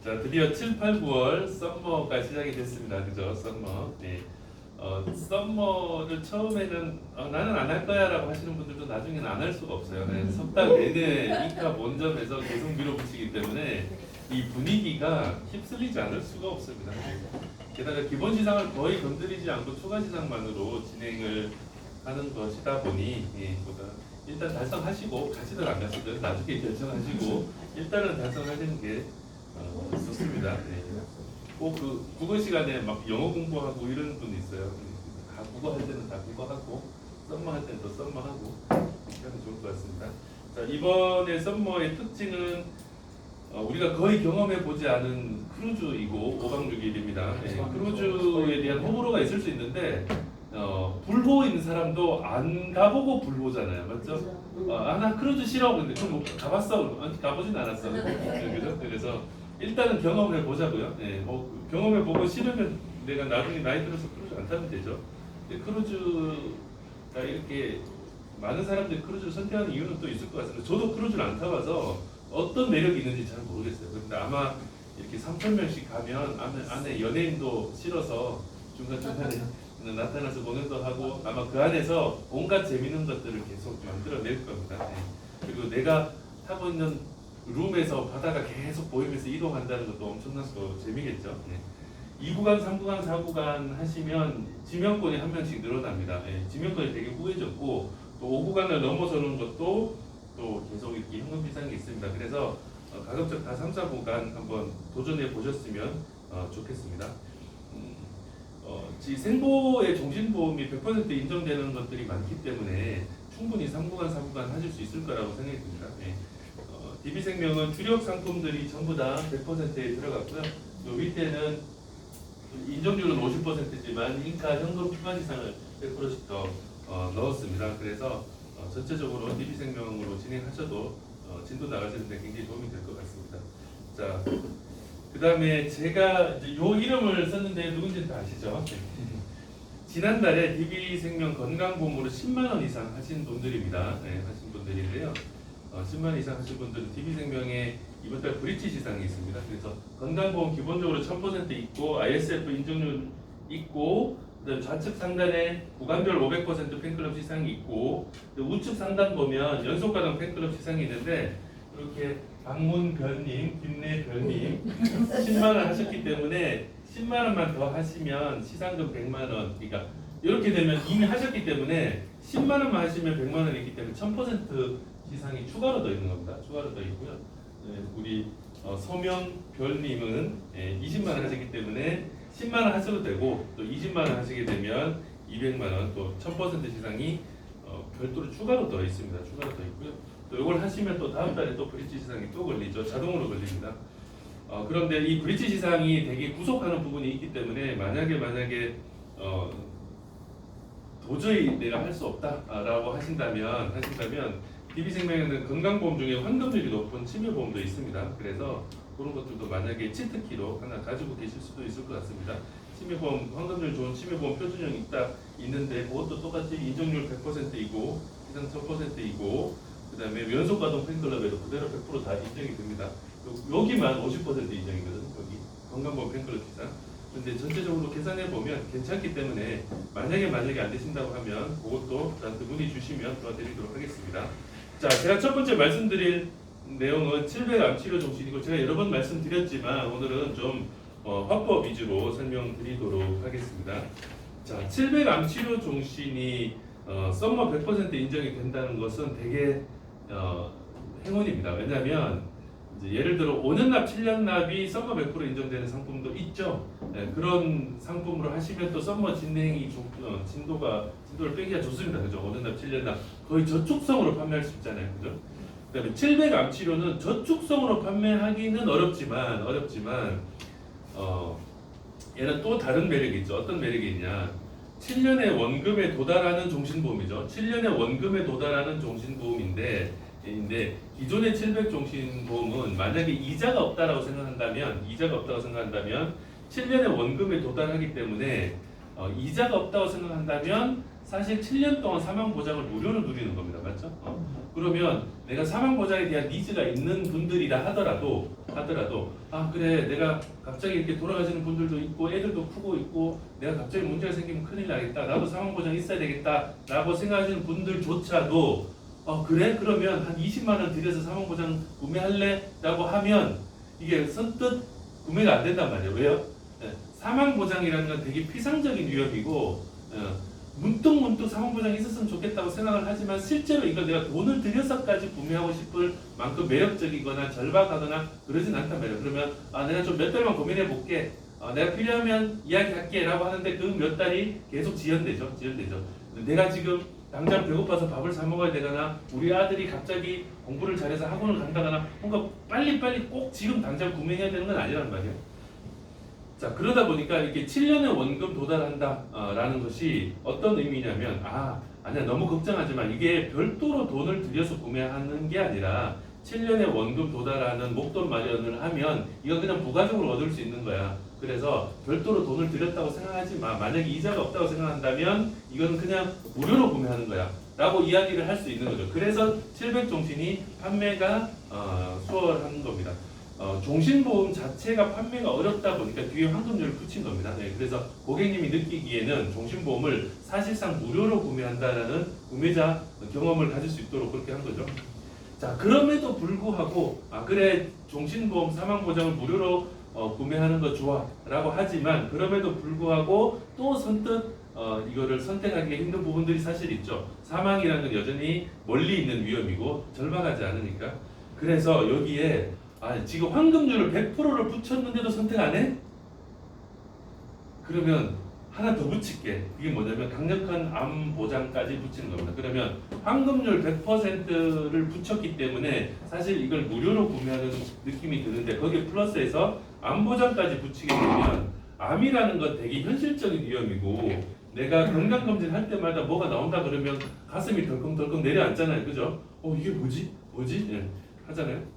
자, 드디어 7, 8, 9월 썸머가 시작이 됐습니다. 그죠? 썸머. 네. 썸머를 처음에는 나는 안 할 거야 라고 하시는 분들도 나중에는 안 할 수가 없어요. 네, 석달 내내 이카 본점에서 계속 밀어붙이기 때문에 이 분위기가 휩쓸리지 않을 수가 없습니다. 게다가 기본 시장을 거의 건드리지 않고 추가 시장만으로 진행을 하는 것이다 보니 일단 달성하시고 가시든 안 가시든 나중에 결정하시고 일단은 달성하시는 게 좋습니다. 네. 꼭그 국어 시간에 막 영어 공부하고 이런 분 있어요. 다 국어 할 때는 다 국어 하고 썸머 할 때는 또 썸머 하고 이렇게 하면 좋을 것 같습니다. 자, 이번에 썸머의 특징은 우리가 거의 경험해 보지 않은 크루즈이고 5박 6일입니다. 네, 크루즈에 대한 호불호가 있을 수 있는데 불호인 사람도 안 가보고 불호잖아요, 맞죠? 나 크루즈 싫어. 근데 그럼 뭐 가봤어? 아니, 가보진 않았어. 그죠? 그래서 일단은 경험해 보자고요. 네, 뭐 경험해 보고 싫으면 내가 나중에 나이 들어서 크루즈 안 타면 되죠. 근데 크루즈가 이렇게 많은 사람들이 크루즈를 선택하는 이유는 또 있을 것 같습니다. 저도 크루즈를 안 타봐서 어떤 매력이 있는지 잘 모르겠어요. 근데 아마 이렇게 3,000명씩 가면 안에 연예인도 실어서 중간중간에 나타나서 공연도 하고 아마 그 안에서 온갖 재밌는 것들을 계속 만들어낼 겁니다. 네. 그리고 내가 타고 있는 룸에서 바다가 계속 보이면서 이동한다는 것도 엄청난 또 재미겠죠. 네. 2구간, 3구간, 4구간 하시면 지명권이 한 명씩 늘어납니다. 네. 지명권이 되게 후해졌고 또 5구간을 넘어서는 것도 또 계속 이렇게 현금 비상이 있습니다. 그래서 가급적 다 3, 4구간 한번 도전해 보셨으면 좋겠습니다. 생보의 종신보험이 100% 인정되는 것들이 많기 때문에 충분히 3구간, 4구간 하실 수 있을 거라고 생각이 듭니다. 네. DB생명은 주력 상품들이 전부 다 100%에 들어갔고요. 요 밑에는 인정률은 50%지만 인카 현금 추가 지상을 100%씩 더 넣었습니다. 그래서 전체적으로 DB생명으로 진행하셔도 진도 나가시는데 굉장히 도움이 될 것 같습니다. 자, 그 다음에 제가 요 이름을 썼는데 누군지는 다 아시죠? 지난달에 DB생명 건강보험으로 10만 원 이상 하신 분들입니다. 네, 하신 분들인데요. 10만 원 이상 하신 분들은 DB생명에 이번 달 브릿지 시상이 있습니다. 그래서 건강보험 기본적으로 1000% 있고 ISF 인정률 있고 그다음 좌측 상단에 구간별 500% 팬클럽 시상이 있고 우측 상단 보면 연속가당 팬클럽 시상이 있는데 이렇게 박문별님, 김래별님 10만 원 하셨기 때문에 10만 원만 더 하시면 시상금 100만 원. 그러니까 이렇게 되면 이미 하셨기 때문에 10만 원만 하시면 100만 원이 있기 때문에 1000% 시상이 추가로 더 있는 겁니다. 추가로 더 있고요. 네, 우리 서명별님은 20만 원 하시기 때문에 10만 원 하셔도 되고 또 20만 원 하시게 되면 200만 원 또 1000% 시상이 별도로 추가로 더 있습니다. 추가로 더 있고요. 또 이걸 하시면 또 다음 달에 또 브릿지 시상이 또 걸리죠. 자동으로 걸립니다. 그런데 이 브릿지 시상이 되게 구속하는 부분이 있기 때문에 만약에 도저히 내가 할 수 없다라고 하신다면 DB생명에는 건강보험 중에 환급률이 높은 치매보험도 있습니다. 그래서 그런 것들도 만약에 치트키로 하나 가지고 계실 수도 있을 것 같습니다. 치매보험 환급률 좋은 치매보험 표준형이 있는데 그것도 똑같이 인정률 100%이고 시상 1000%이고 그 다음에 연속가동 팬클럽에도 그대로 100% 다 인정이 됩니다. 여기만 50% 인정이거든요. 여기 건강보험 팬클럽 시상. 근데 전체적으로 계산해 보면 괜찮기 때문에 만약에 안 되신다고 하면 그것도 저한테 문의 주시면 도와드리도록 하겠습니다. 자, 제가 첫 번째 말씀드릴 내용은 700암 치료 정신이고 제가 여러 번 말씀드렸지만 오늘은 좀 화법 위주로 설명드리도록 하겠습니다. 자, 700암 치료 종신이 썸머 100% 인정이 된다는 것은 되게 행운입니다. 왜냐하면 이제 예를 들어 5년납, 7년납이 썸머 100% 인정되는 상품도 있죠. 네, 그런 상품으로 하시면 또 썸머 진행이 진도를 빼기가 좋습니다. 그죠? 5년납, 7년납 거의 저축성으로 판매할 수 있잖아요. 그죠? 그다음에 700암 치료는 저축성으로 판매하기는 어렵지만 얘는 또 다른 매력이 있죠. 어떤 매력이 있냐? 7년의 원금에 도달하는 종신보험이죠. 7년의 원금에 도달하는 종신보험인데 기존의 700 종신보험은 만약에 이자가 없다고 생각한다면 7년의 원금에 도달하기 때문에 이자가 없다고 생각한다면 사실 7년 동안 사망 보장을 무료로 누리는 겁니다. 맞죠? 그러면 내가 사망 보장에 대한 니즈가 있는 분들이라 하더라도 아 그래 내가 갑자기 이렇게 돌아가시는 분들도 있고 애들도 크고 있고 내가 갑자기 문제가 생기면 큰일 나겠다. 나도 사망 보장 있어야 되겠다라고 생각하시는 분들조차도 그래? 그러면 한 20만 원 들여서 사망 보장 구매할래? 라고 하면 이게 선뜻 구매가 안 된단 말이에요. 왜요? 사망 보장이라는 건 되게 피상적인 위험이고 문득문득 사망 보장이 있었으면 좋겠다고 생각을 하지만 실제로 이걸 내가 돈을 들여서까지 구매하고 싶을 만큼 매력적이거나 절박하거나 그러진 않단 말이에요. 그러면 내가 좀 몇 달만 고민해 볼게. 내가 필요하면 이야기할게 라고 하는데 그 몇 달이 계속 지연되죠. 내가 지금 당장 배고파서 밥을 사 먹어야 되거나 우리 아들이 갑자기 공부를 잘해서 학원을 간다거나 뭔가 빨리빨리 꼭 지금 당장 구매해야 되는 건 아니란 말이에요. 자, 그러다 보니까 이렇게 7년의 원금 도달한다 라는 것이 어떤 의미냐면 아니야 너무 걱정하지만 이게 별도로 돈을 들여서 구매하는 게 아니라 7년의 원금 도달하는 목돈 마련을 하면 이거 그냥 부가적으로 얻을 수 있는 거야. 그래서 별도로 돈을 들였다고 생각하지 마. 만약에 이자가 없다고 생각한다면 이건 그냥 무료로 구매하는 거야 라고 이야기를 할 수 있는 거죠. 그래서 700종신이 판매가 수월한 겁니다. 종신보험 자체가 판매가 어렵다 보니까 뒤에 환급료를 붙인 겁니다. 네, 그래서 고객님이 느끼기에는 종신보험을 사실상 무료로 구매한다라는 구매자 경험을 가질 수 있도록 그렇게 한 거죠. 자, 그럼에도 불구하고 그래 종신보험 사망보장을 무료로 구매하는 거 좋아 라고 하지만 그럼에도 불구하고 또 선뜻 이거를 선택하기가 힘든 부분들이 사실 있죠. 사망이라는 건 여전히 멀리 있는 위험이고 절박하지 않으니까. 그래서 여기에 지금 환급률을 100%를 붙였는데도 선택 안 해? 그러면 하나 더 붙일게. 이게 뭐냐면 강력한 암 보장까지 붙이는 겁니다. 그러면 환급률 100%를 붙였기 때문에 사실 이걸 무료로 구매하는 느낌이 드는데 거기에 플러스해서 암 보장까지 붙이게 되면 암이라는 건 되게 현실적인 위험이고 내가 건강검진 할 때마다 뭐가 나온다 그러면 가슴이 덜컹덜컹 내려앉잖아요. 그죠? 이게 뭐지? 예, 하잖아요.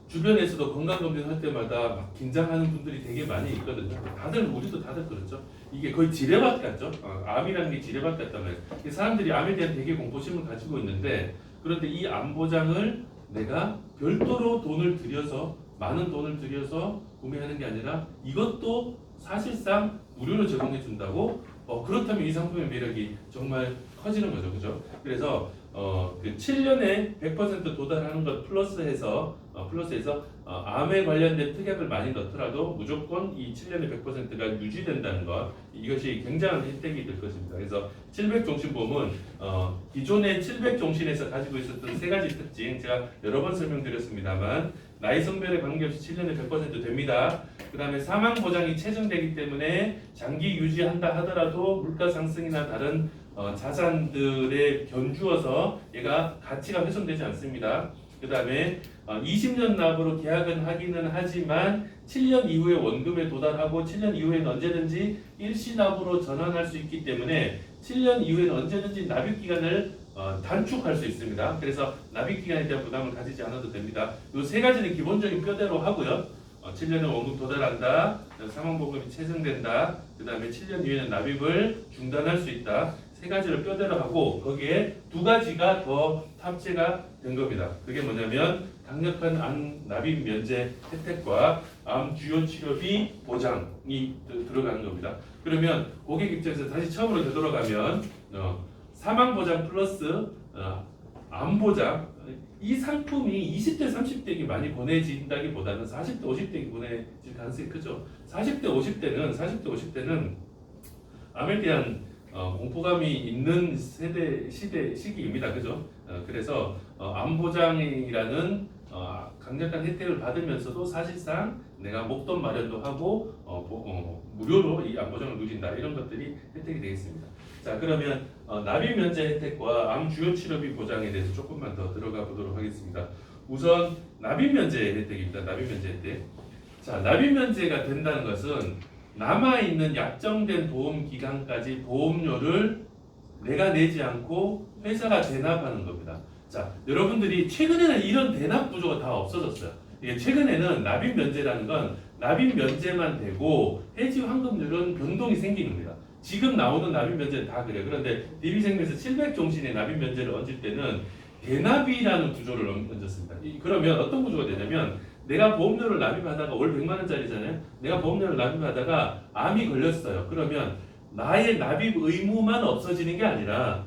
주변에서도 건강검진 할 때마다 막 긴장하는 분들이 되게 많이 있거든요. 우리도 다들 그렇죠. 이게 거의 지뢰밭 같죠. 암이라는 게 지뢰밭 같단 말이에요. 사람들이 암에 대한 되게 공포심을 가지고 있는데 그런데 이 암 보장을 내가 별도로 많은 돈을 들여서 구매하는 게 아니라 이것도 사실상 무료로 제공해 준다고 그렇다면 이 상품의 매력이 정말 커지는 거죠. 그죠? 그래서 그 7년에 100% 도달하는 것 플러스해서 암에 관련된 특약을 많이 넣더라도 무조건 이 7년에 100%가 유지된다는 것 이것이 굉장한 혜택이 될 것입니다. 그래서 700종신보험은 기존의 700종신에서 가지고 있었던 세 가지 특징 제가 여러 번 설명드렸습니다만 나이 성별에 관계없이 7년에 100% 됩니다. 그 다음에 사망 보장이 체증되기 때문에 장기 유지한다 하더라도 물가 상승이나 다른 자산들에 견주어서 얘가 가치가 훼손되지 않습니다. 그 다음에 20년 납으로 계약은 하기는 하지만 7년 이후에 원금에 도달하고 7년 이후에는 언제든지 일시납으로 전환할 수 있기 때문에 7년 이후에는 언제든지 납입 기간을 단축할 수 있습니다. 그래서 납입 기간에 대한 부담을 가지지 않아도 됩니다. 이 세 가지는 기본적인 뼈대로 하고요. 7년에 원금 도달한다, 사망보험이 체증된다, 그 다음에 7년 이후에는 납입을 중단할 수 있다. 세 가지를 뼈대로 하고 거기에 두 가지가 더 탑재가 된 겁니다. 그게 뭐냐면 강력한 암 납입 면제 혜택과 암 주요 치료비 보장이 들어가는 겁니다. 그러면 고객 입장에서 다시 처음으로 되돌아가면 사망 보장 플러스 암 보장 이 상품이 20대 30대에게 많이 권해진다기보다는 40대 50대에게 권해질 가능성이 크죠. 40대 50대는 암에 대한 공포감이 있는 시기입니다. 그죠? 그래서 암 보장이라는 강력한 혜택을 받으면서도 사실상 내가 목돈 마련도 하고 무료로 이 암 보장을 누린다 이런 것들이 혜택이 되겠습니다. 자, 그러면 납입 면제 혜택과 암 주요 치료비 보장에 대해서 조금만 더 들어가 보도록 하겠습니다. 우선 납입 면제 혜택입니다. 납입 면제 혜택. 자, 납입 면제가 된다는 것은 남아있는 약정된 보험 기간까지 보험료를 내가 내지 않고 회사가 대납하는 겁니다. 자, 여러분들이 최근에는 이런 대납 구조가 다 없어졌어요. 이게 최근에는 납입 면제라는 건 납입 면제만 되고 해지 환급률은 변동이 생기는 겁니다. 지금 나오는 납입 면제는 다 그래요. 그런데 DB생명에서 700종신의 납입 면제를 얹을 때는 대납이라는 구조를 얹었습니다. 그러면 어떤 구조가 되냐면 내가 보험료를 납입하다가 월 100만 원짜리잖아요. 내가 보험료를 납입하다가 암이 걸렸어요. 그러면 나의 납입 의무만 없어지는 게 아니라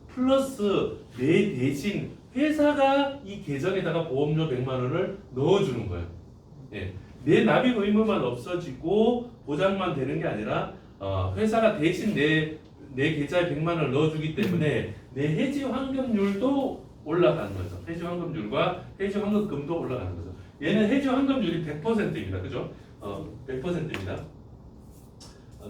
플러스 내 대신 회사가 이 계정에다가 보험료 100만 원을 넣어주는 거예요. 예. 내 납입 의무만 없어지고 보장만 되는 게 아니라 회사가 대신 내 계좌에 100만 원을 넣어주기 때문에 내 해지 환급률도 올라가는 거죠. 해지 환급률과 해지 환급금도 올라가는 거죠. 얘는 해지 환급률이 100%입니다. 그죠? 100%입니다.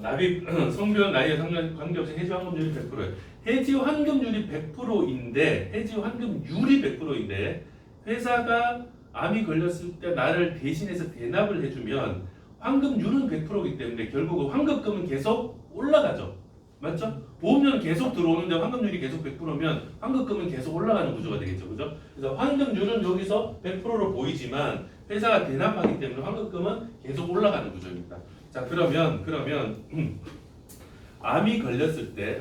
납입 성별 나이에 관계없이 해지 환급률이 100%예요. 해지 환급률이 100%인데 해지 환급률이 100%인데 회사가 암이 걸렸을 때 나를 대신해서 대납을 해주면 환급률은 100%이기 때문에 결국 환급금은 계속 올라가죠. 맞죠? 보험료는 계속 들어오는데 환급률이 계속 100%면 환급금은 계속 올라가는 구조가 되겠죠. 그죠? 그래서 환급률은 여기서 100%로 보이지만 회사가 대납하기 때문에 환급금은 계속 올라가는 구조입니다. 자, 그러면 암이 걸렸을 때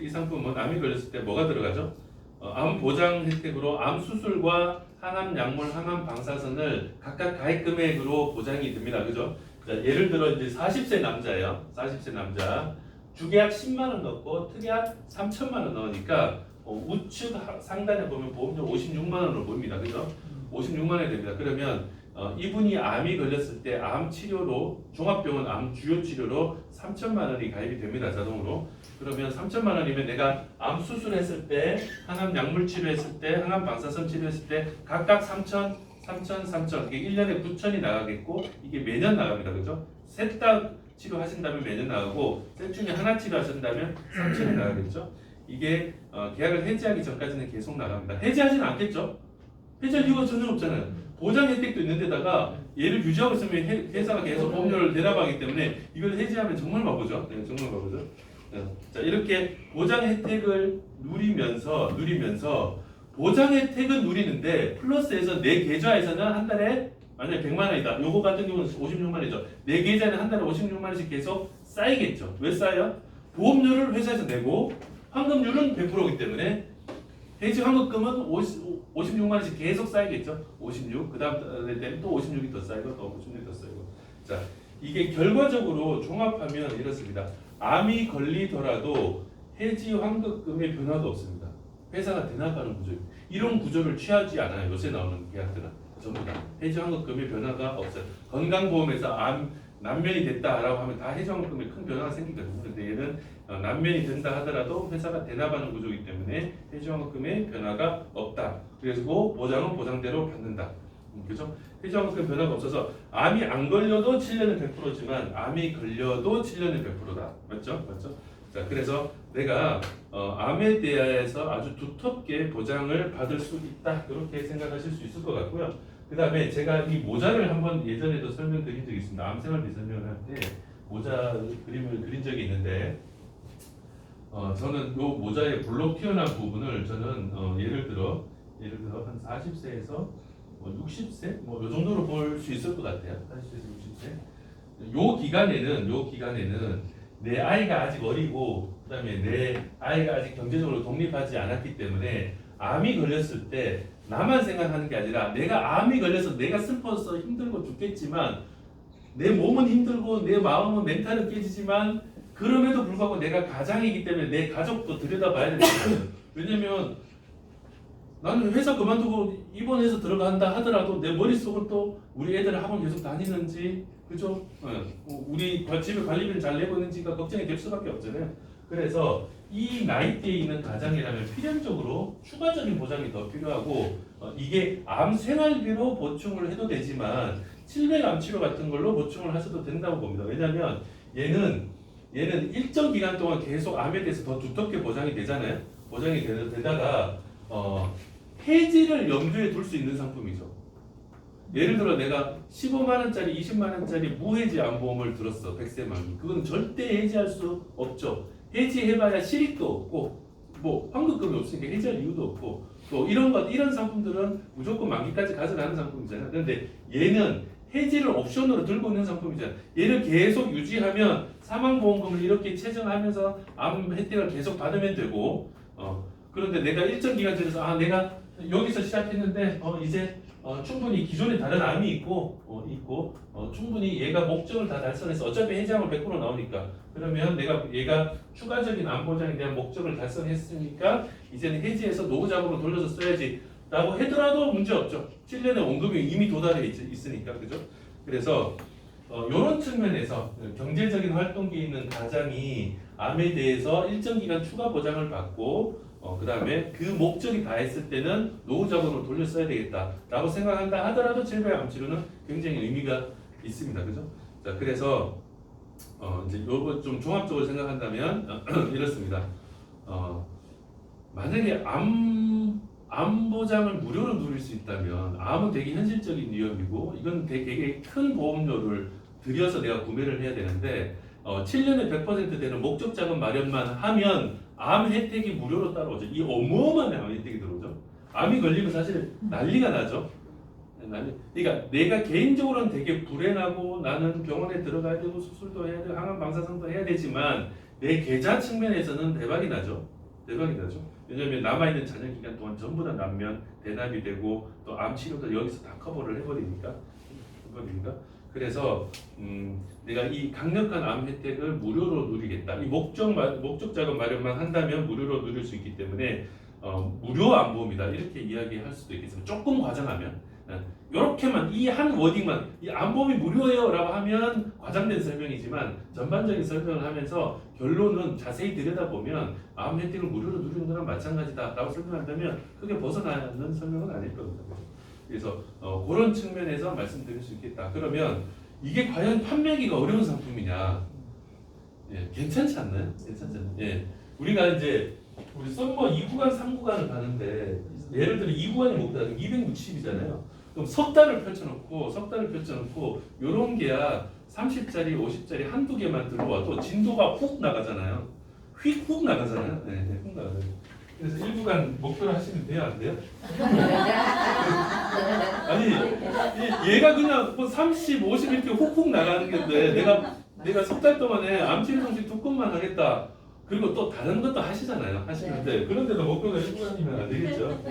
이 상품은 암이 걸렸을 때 뭐가 들어가죠? 암 보장 혜택으로 암 수술과 항암 약물, 항암 방사선을 각각 가입 금액으로 보장이 됩니다. 그죠? 자, 예를 들어 이제 40세 남자예요. 40세 남자. 주계약 10만 원 넣고 특약 3천만 원 넣으니까 우측 상단에 보면 보험료 56만 원으로 보입니다. 그죠? 56만 원이 됩니다. 그러면 이분이 암이 걸렸을 때 암 치료로 종합병원 암 주요 치료로 3천만 원이 가입이 됩니다. 자동으로. 그러면 3천만 원이면 내가 암 수술했을 때, 항암 약물 치료했을 때, 항암 방사선 치료했을 때 각각 3천, 이게 1년에 9천이 나가겠고 이게 매년 나갑니다. 그죠? 셋 다 치료하신다면 매년 나가고 셋 중에 하나 치료하신다면 3천이 나가겠죠? 이게 계약을 해지하기 전까지는 계속 나갑니다. 해지하지는 않겠죠? 해지할 이유가 전혀 없잖아요. 보장 혜택도 있는데다가 얘를 유지하고 있으면 회사가 계속 보험료를 대납하기 때문에 이걸 해지하면 정말 바보죠. 네, 정말 바보죠. 자, 이렇게 보장 혜택을 누리면서 보장 혜택은 누리는데 플러스해서 내 계좌에서는 한 달에 만약 100만 원이다. 요거 같은 경우는 56만 원이죠. 내 계좌에는 한 달에 56만 원씩 계속 쌓이겠죠. 왜 쌓여요? 보험료를 회사에서 내고 환급률은 100%이기 때문에 해지 환급금은 56만 원씩 계속 쌓이겠죠. 56. 그 다음 달에 또 56이 더 쌓이고 또 56이 더 쌓이고. 자, 이게 결과적으로 종합하면 이렇습니다. 암이 걸리더라도 해지 환급금의 변화도 없습니다. 회사가 대납하는 구조입니다. 이런 구조를 취하지 않아요. 요새 나오는 계약들은. 전부 다 해지 환급금의 변화가 없어요. 건강보험에서 암 난면이 됐다라고 하면 다 해지 환급금에 큰 변화가 생기거든요. 근데 얘는 난면이 된다 하더라도 회사가 대납하는 구조이기 때문에 해지 환급금의 변화가 없다. 그리고 보장은 보장대로 받는다. 그죠? 해지 환급금 변화가 없어서 암이 안 걸려도 7년은 100%지만 암이 걸려도 7년은 100%다. 맞죠? 자, 그래서 내가 암에 대해서 아주 두텁게 보장을 받을 수 있다. 이렇게 생각하실 수 있을 것 같고요. 그 다음에 제가 이 모자를 한번 예전에도 설명드린 적이 있습니다. 암생활비 설명을 할 때 모자 그림을 그린 적이 있는데 저는 이 모자의 블록 튀어나온 부분을 저는 예를 들어 한 40세에서 60세 요 정도로 볼 수 있을 것 같아요. 40세에서 60세. 요 기간에는 내 아이가 아직 어리고 그다음에 내 아이가 아직 경제적으로 독립하지 않았기 때문에 암이 걸렸을 때 나만 생각하는 게 아니라 내가 암이 걸려서 내가 슬퍼서 힘들고 죽겠지만 내 몸은 힘들고 내 마음은 멘탈은 깨지지만 그럼에도 불구하고 내가 가장이기 때문에 내 가족도 들여다봐야 되는 거예요. 왜냐면 나는 회사 그만두고 입원해서 들어간다 하더라도 내 머릿속은 또 우리 애들 학원 계속 다니는지 그죠? 우리 집에 관리비를 잘 내고 있는지가 걱정이 될 수밖에 없잖아요. 그래서 이 나이대에 있는 가장이라면 필연적으로 추가적인 보장이 더 필요하고 이게 암 생활비로 보충을 해도 되지만 700암 치료 같은 걸로 보충을 하셔도 된다고 봅니다. 왜냐하면 얘는 일정 기간 동안 계속 암에 대해서 더 두텁게 보장이 되잖아요. 보장이 되다가 해지를 염두에 둘 수 있는 상품이죠. 예를 들어 내가 15만 원짜리, 20만 원짜리 무해지 암보험을 들었어. 100세 만기. 그건 절대 해지할 수 없죠. 해지해봐야 실익도 없고 뭐 환급금이 없으니까 해지할 이유도 없고 또 이런 상품들은 무조건 만기까지 가져가는 상품이잖아요. 그런데 얘는 해지를 옵션으로 들고 있는 상품이잖아요. 얘를 계속 유지하면 사망보험금을 이렇게 체증하면서 암 혜택을 계속 받으면 되고, 그런데 내가 일정 기간 지나서 내가 여기서 시작했는데 이제 충분히 기존에 다른 암이 있고 충분히 얘가 목적을 다 달성해서 어차피 해지하면 100% 나오니까, 그러면 내가 얘가 추가적인 암 보장에 대한 목적을 달성했으니까 이제는 해지해서 노후자금으로 돌려서 써야지 라고 하더라도 문제 없죠. 7년의 원금이 이미 도달해 있으니까, 그죠? 그래서 이런 측면에서 경제적인 활동기에 있는 가장이 암에 대해서 일정 기간 추가 보장을 받고 그 다음에 그 목적이 다했을 때는 노후자금으로 돌려 써야 되겠다라고 생각한다 하더라도 700 암치료는 굉장히 의미가 있습니다, 그죠? 자, 그래서 이제 요거 좀 종합적으로 생각한다면 이렇습니다. 만약에 암 보장을 무료로 누릴 수 있다면 암은 되게 현실적인 위험이고 이건 되게 큰 보험료를 들여서 내가 구매를 해야 되는데 7년에 100% 되는 목적 자금 마련만 하면 암 혜택이 무료로 따라오죠. 이 어마어마한 암 혜택이 들어오죠. 암이 걸리면 사실 난리가 나죠. 그러니까 내가 개인적으로는 되게 불행하고 나는 병원에 들어가야 되고 수술도 해야 되고 항암 방사선도 해야 되지만 내 계좌 측면에서는 대박이 나죠. 왜냐하면 남아있는 자녀 기간 동안 전부 다 남면 대납이 되고 또 암 치료도 여기서 다 커버를 해버리니까. 그래서 내가 이 강력한 암 혜택을 무료로 누리겠다. 이 목적 자금 마련만 한다면 무료로 누릴 수 있기 때문에 무료 암보험이다 이렇게 이야기할 수도 있겠습니다. 조금 과장하면 이렇게만 이 한 워딩만 이 암보험이 무료예요라고 하면 과장된 설명이지만 전반적인 설명을 하면서 결론은 자세히 들여다보면 암 혜택을 무료로 누리는 거랑 마찬가지다라고 설명한다면 크게 벗어나는 설명은 아닐 겁니다. 그래서 그런 측면에서 말씀드릴 수 있겠다. 그러면 이게 과연 판매하기가 어려운 상품이냐? 예, 괜찮지 않나요? 예, 우리가 이제 우리 썸머 2구간, 3구간을 가는데 예를 들어 2구간이 목표가 260이잖아요. 그럼 석 달을 펼쳐놓고 요런 게야 30짜리, 50짜리 한두 개만 들어와도 진도가 훅 나가잖아요. 휙 나가잖아요. 네, 훅 나가요. 그래서 1구간 목표를 하시면 돼요, 안 돼요? 아니, 얘가 그냥 뭐 30, 50 이렇게 훅 나가는 건데 내가 석 달 동안에 암치료 정식 2건만 하겠다. 그리고 또 다른 것도 하시는데 그런데도 목표가 1구간이면 안 되겠죠.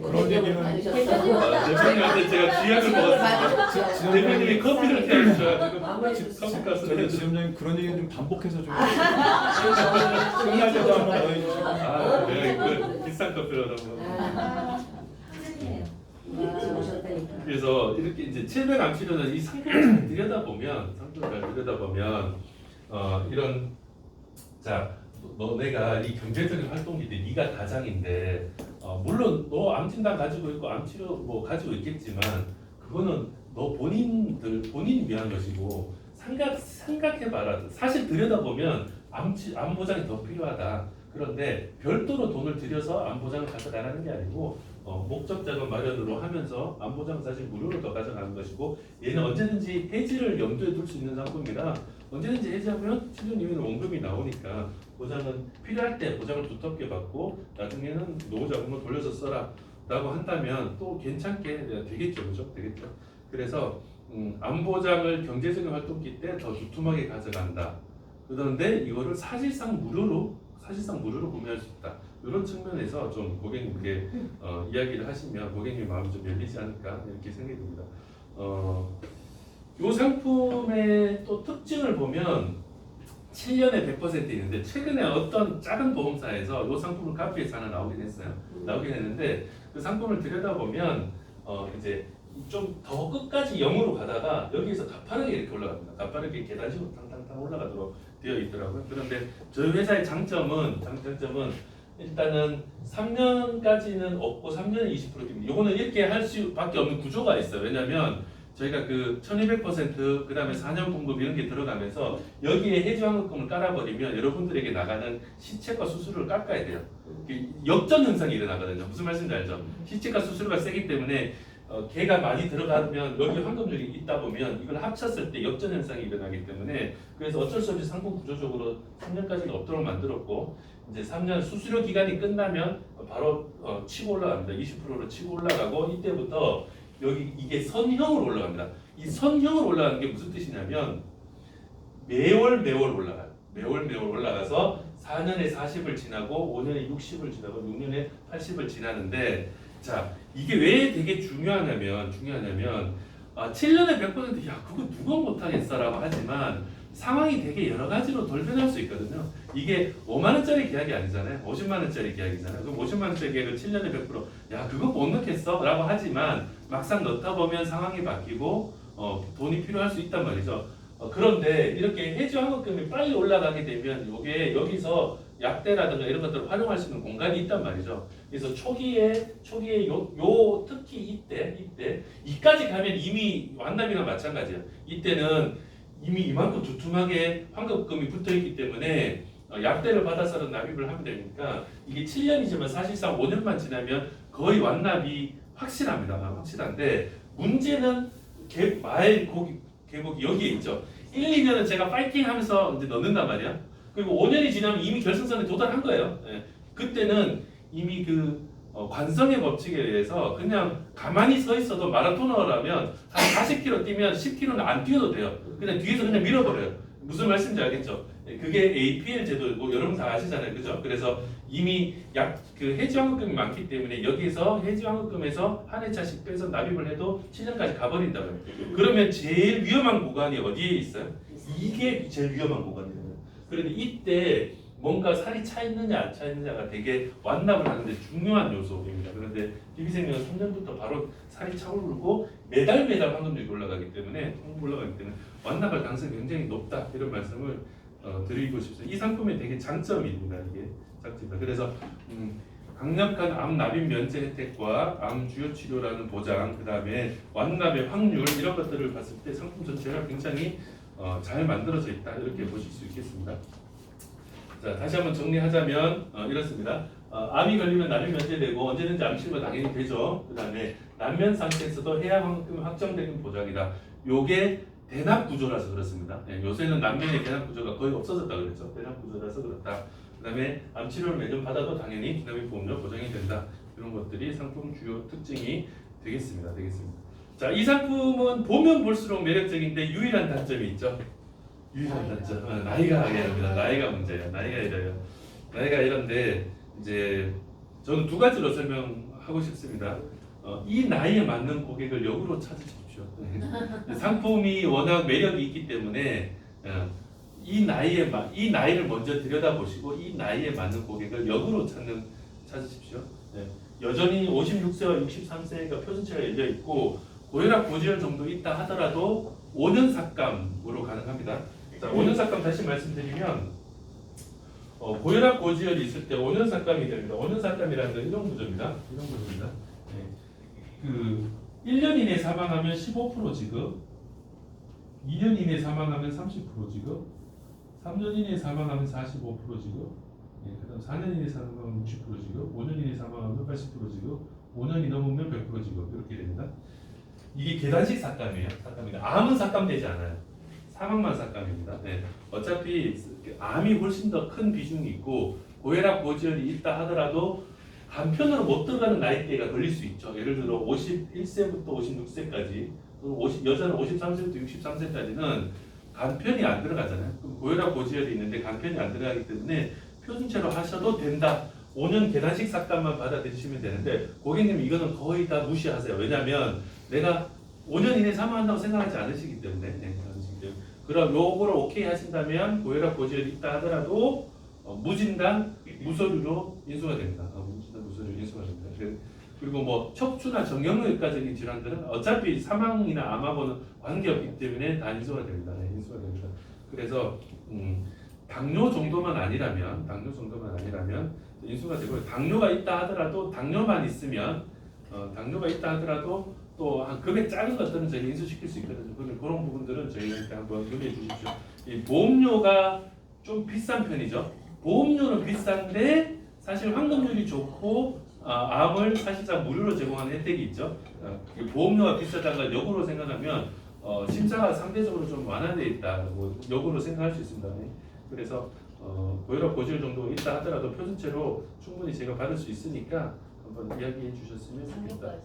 그런 얘기는 대표님한테 제가 쥐약을 먹었습니다. 대표님이 커피를 태워주셔가지고 커피값을 지점장님 그런 얘기는 좀 반복해서 좀 끝날 때도 한번 더 해주시고. 네, 비싼 커피로 너무. 그래서 이렇게 이제 700 암치료는 이 상품을 잘 들여다보면 이런 자 너네가 이 경제적인 활동인데 네가 가장인데 물론 너 암진단 가지고 있고 암치료 뭐 가지고 있겠지만 그거는 너 본인이 위한 것이고 생각해봐라. 사실 들여다보면 암 보장이 더 필요하다. 그런데 별도로 돈을 들여서 암 보장을 가져가라는 게 아니고 목적 자금 마련으로 하면서 암 보장은 사실 무료로 더 가져가는 것이고 얘는 언제든지 해지를 염두에 둘 수 있는 상품이라 언제든지 해지하면 7년 이후에는 원금이 나오니까 보장은 필요할 때 보장을 두텁게 받고 나중에는 노후자금을 돌려서 써라 라고 한다면 또 괜찮게 되겠죠. 그죠? 되겠죠. 그래서 암 보장을 경제적인 활동기 때 더 두툼하게 가져간다. 그런데 이거를 사실상 무료로 구매할 수 있다. 이런 측면에서 좀 고객님께 이야기를 하시면 고객님 마음이 좀 열리지 않을까 이렇게 생각이 듭니다. 이 상품의 또 특징을 보면 7년에 100% 있는데 최근에 어떤 작은 보험사에서 이 상품을 카피해서 하나 나오긴 했는데 그 상품을 들여다보면 이제 좀 더 끝까지 0으로 가다가 여기에서 가파르게 이렇게 올라갑니다. 가파르게 계단식으로 탕탕탕 올라가도록 되어 있더라고요. 그런데 저희 회사의 장점은 일단은 3년까지는 없고 3년에 20%입니다. 이거는 이렇게 할 수밖에 없는 구조가 있어요. 왜냐하면 저희가 그 1200% 그다음에 4년 분급 이런 게 들어가면서 여기에 해지환급금을 깔아버리면 여러분들에게 나가는 시책과 수수료를 깎아야 돼요. 역전 현상이 일어나거든요. 무슨 말씀인지 알죠? 시책과 수수료가 세기 때문에 걔가 많이 들어가면 여기 환급률이 있다 보면 이걸 합쳤을 때 역전 현상이 일어나기 때문에 그래서 어쩔 수 없이 상품 구조적으로 3년까지는 없도록 만들었고 이제 3년 수수료 기간이 끝나면 바로 치고 올라갑니다. 20%로 치고 올라가고 이때부터 여기 이게 선형으로 올라갑니다. 이 선형으로 올라가는 게 무슨 뜻이냐면 매월 올라가요. 매월 올라가서 4년에 40을 지나고 5년에 60을 지나고 6년에 80을 지나는데 자 이게 왜 되게 중요하냐면 7년에 100% 야 그거 누가 못하겠어라고 하지만 상황이 되게 여러 가지로 돌변할 수 있거든요. 이게 5만 원짜리 계약이 아니잖아요. 50만 원짜리 계약이잖아요. 그럼 50만 원짜리 계약을 7년에 100%야 그거 못 넣겠어 라고 하지만 막상 넣다 보면 상황이 바뀌고 돈이 필요할 수 있단 말이죠. 그런데 이렇게 해지 환급금이 빨리 올라가게 되면 이게 여기서 약대라든가 이런 것들을 활용할 수 있는 공간이 있단 말이죠. 그래서 초기에 요 특히 이까지 가면 이미 완납이랑 마찬가지예요. 이때는 이미 이만큼 두툼하게 환급금이 붙어 있기 때문에 약대를 받아서는 납입을 하면 되니까 이게 7년이지만 사실상 5년만 지나면 거의 완납이 확실합니다. 확실한데 문제는 계곡이 여기에 있죠. 1, 2년은 제가 파이팅 하면서 이제 넣는단 말이야. 그리고 5년이 지나면 이미 결승선에 도달한 거예요. 예. 그때는 이미 그 관성의 법칙에 의해서 그냥 가만히 서 있어도 마라토너라면 한 40km 뛰면 10km는 안 뛰어도 돼요. 그냥 뒤에서 그냥 밀어버려요. 무슨 말씀인지 알겠죠? 예, 그게 APL 제도고 여러분 다 아시잖아요. 그죠? 그래서 이미 그 해지환급금이 많기 때문에 여기서 해지환급금에서 한 회차씩 빼서 납입을 해도 7년까지 가버린다고요. 그러면 제일 위험한 구간이 어디에 있어요? 이게 제일 위험한 구간이에요. 그런데 이때 뭔가 살이 차 있느냐 안 차 있느냐가 되게 완납을 하는데 중요한 요소입니다. 그런데 DB생명은 3년부터 바로 살이 차오르고 매달 환급률이 올라가기 때문에 완납할 가능성이 굉장히 높다 이런 말씀을 드리고 싶습니다. 이 상품의 되게 장점입니다. 이게 장점입니다. 그래서 강력한 암 납입 면제 혜택과 암 주요 치료라는 보장, 그 다음에 완납의 확률 이런 것들을 봤을 때 상품 전체가 굉장히 잘 만들어져 있다 이렇게 보실 수 있겠습니다. 자 다시 한번 정리하자면 이렇습니다. 암이 걸리면 납입 면제되고 언제든지 암 치료가 당연히 되죠. 그 다음에 난면 상태에서도 해약 환급금 확정적인 보장이다. 요게 대납 구조라서 그렇습니다. 네, 요새는 난면의 대납 구조가 거의 없어졌다 그랬죠. 대납 구조라서 그렇다. 그 다음에 암 치료를 매년 받아도 당연히 기납입 보험료 보장이 된다. 이런 것들이 상품 주요 특징이 되겠습니다. 자, 이 상품은 보면 볼수록 매력적인데 유일한 단점이 있죠. 유일한 단점. 나이가 이럽니다. 나이가 문제예요. 나이가 이런데 이제 저는 두 가지로 설명하고 싶습니다. 이 나이에 맞는 고객을 역으로 찾으십시오. 상품이 워낙 매력이 있기 때문에 이 나이를 먼저 들여다보시고 이 나이에 맞는 고객을 역으로 찾으십시오. 여전히 56세와 63세가 표준체가 열려 있고 고혈압 고지혈 정도 있다 하더라도 5년 삭감으로 가능합니다. 자, 5년 삭감 다시 말씀드리면 고혈압 고지혈이 있을 때 5년 삭감이 됩니다. 5년 삭감이라는 건 이런 구조입니다. 그 1년 이내 사망하면 15% 지급, 2년 이내 사망하면 30% 지급, 3년 이내 사망하면 45% 지급, 그다음 4년 이내 사망하면 60% 지급, 5년 이내 사망하면 80% 지급, 5년이 넘으면 100% 지급 이렇게 됩니다. 이게 계단식 삭감입니다. 암은 삭감되지 않아요. 사망만 삭감입니다. 네. 어차피 암이 훨씬 더 큰 비중이 있고 고혈압 고지혈이 있다 하더라도 간편으로 못 들어가는 나이대가 걸릴 수 있죠. 예를 들어 51세부터 56세까지, 여자는 53세부터 63세까지는 간편이 안 들어가잖아요. 그럼 고혈압 고지혈이 있는데 간편이 안 들어가기 때문에 표준체로 하셔도 된다. 5년 계단식 삭감만 받아들이시면 되는데 고객님 이거는 거의 다 무시하세요. 왜냐하면 내가 5년 이내에 사망한다고 생각하지 않으시기 때문에. 그럼 요거를 오케이 하신다면 고혈압 고지혈이 있다 하더라도 무진단 무서류로 인수가 됩니다. 그리고 뭐 척추나 정형외과적인 질환들은 어차피 사망이나 암하고는 관계없기 때문에 다 인수가 됩니다. 그래서 당뇨 정도만 아니라면 인수가 되고 당뇨가 있다 하더라도 당뇨만 있으면 또 한 금액 작은 것들은 저희가 인수시킬 수 있거든요. 그런 부분들은 저희한테 한번 문의해 주십시오. 이 보험료가 좀 비싼 편이죠. 보험료는 비싼데 사실 환급률이 좋고 암을 사실상 무료로 제공하는 혜택이 있죠. 보험료가 비싸다는 걸 역으로 생각하면 심사가 상대적으로 좀 완화되어 있다고 역으로 생각할 수 있습니다. 그래서 고혈압 고지혈 정도 있다 하더라도 표준체로 충분히 제가 받을 수 있으니까 한번 이야기해 주셨으면 좋겠다.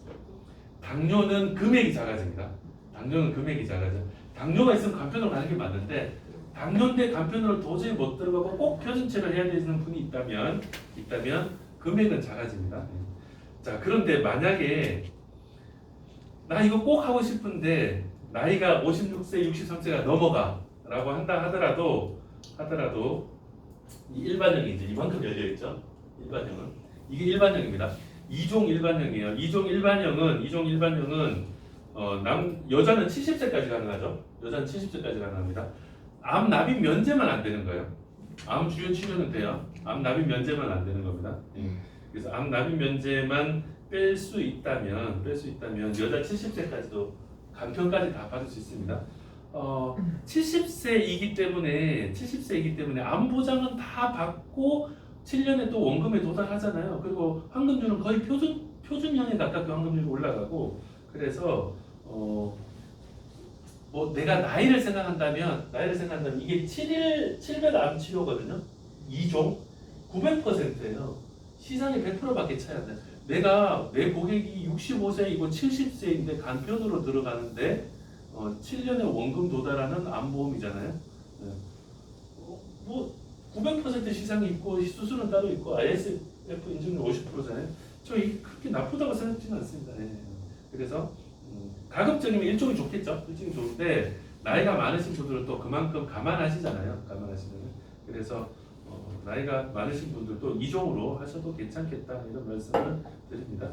당뇨는 금액이 작아집니다. 당뇨는 금액이 작아져. 당뇨가 있으면 간편으로 가는 게 맞는데 당뇨인데 간편으로 도저히 못 들어가고 꼭 표준치를 해야 되는 분이 있다면 금액은 작아집니다. 자, 그런데 만약에 나 이거 꼭 하고 싶은데 나이가 56세, 63세가 넘어가라고 한다 하더라도 이 일반형이 이제 이만큼 열려 있죠. 일반형은 이게 일반형입니다. 2종 일반형이에요. 2종 일반형은 여자는 70세까지 가능하죠. 여자는 70세까지 가능합니다. 암 납입 면제만 안 되는 거예요. 암 주요 치료는 돼요. 암 납입 면제만 안 되는 겁니다. 그래서 암 납입 면제만 뺄 수 있다면 여자 70세까지도 간편까지 다 받을 수 있습니다. 70세이기 때문에 암 보장은 다 받고 7년에 또 원금에 도달하잖아요. 그리고 환급률은 거의 표준형에 가깝게 환급률이 올라가고 그래서 뭐 내가 나이를 생각한다면 이게 7별 암 치료거든요. 2종 900%예요. 시장의 100%밖에 차이 안 나요. 내 고객이 65세이고 70세인데 간편으로 들어가는데 7년에 원금 도달하는 암보험이잖아요. 네. 뭐 900% 시장이 있고 수수료는 따로 있고 ISF 인증률 50%잖아요. 저 이게 그렇게 나쁘다고 생각지는 않습니다. 네. 그래서 가급적이면 일종이 좋겠죠. 일종이 좋은데 나이가 많으신 분들은 또 그만큼 감안하시잖아요. 그래서 나이가 많으신 분들도 2종으로 하셔도 괜찮겠다 이런 말씀을 드립니다.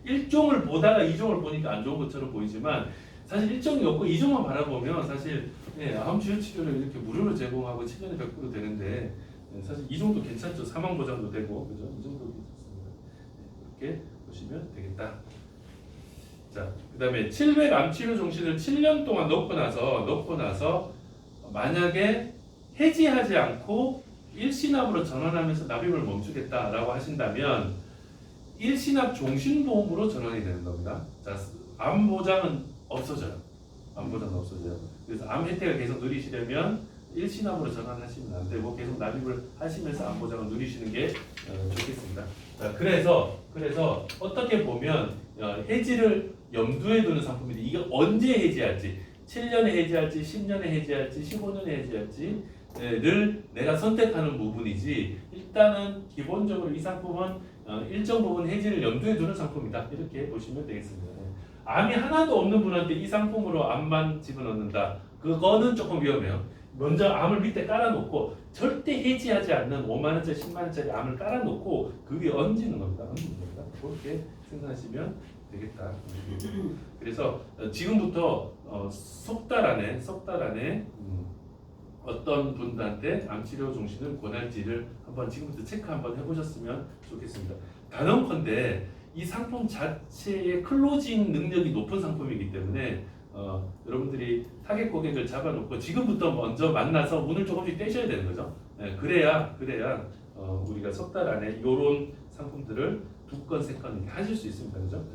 1종을 보다가 2종을 보니까 안 좋은 것처럼 보이지만 사실 1종이 없고 2종만 바라보면 사실 암 주요 치료를 이렇게 무료로 제공하고 7년에 100% 되는데 사실 2종도 괜찮죠. 사망 보장도 되고 그죠? 2종도 괜찮습니다. 이렇게 보시면 되겠다. 자, 그다음에 700 암 치료 종신을 7년 동안 넣고 나서 만약에 해지하지 않고 일시납으로 전환하면서 납입을 멈추겠다라고 하신다면 일시납 종신보험으로 전환이 되는 겁니다. 자, 암 보장은 없어져요. 그래서 암 혜택을 계속 누리시려면 일시납으로 전환하시면 안 되고 계속 납입을 하시면서 암 보장을 누리시는 게 좋겠습니다. 자, 그래서 어떻게 보면 해지를 염두에 두는 상품인데 이게 언제 해지할지 7년에 해지할지 10년에 해지할지 15년에 해지할지 를 내가 선택하는 부분이지 일단은 기본적으로 이 상품은 일정 부분 해지를 염두에 두는 상품이다 이렇게 보시면 되겠습니다. 암이 하나도 없는 분한테 이 상품으로 암만 집어넣는다 그거는 조금 위험해요. 먼저 암을 밑에 깔아놓고 절대 해지하지 않는 5만원짜리 10만원짜리 암을 깔아놓고 그 위에 얹는 겁니다. 그렇게 생각하시면 되겠다. 그래서 지금부터 석 달 안에 어떤 분들한테 암치료 종신을 권할지를 한번 지금부터 체크 한번 해보셨으면 좋겠습니다. 단언컨대 이 상품 자체의 클로징 능력이 높은 상품이기 때문에 여러분들이 타겟 고객을 잡아놓고 지금부터 먼저 만나서 문을 조금씩 떼셔야 되는 거죠. 그래야 우리가 석 달 안에 이런 상품들을 2건, 3건 이렇게 하실 수 있습니다. 그죠?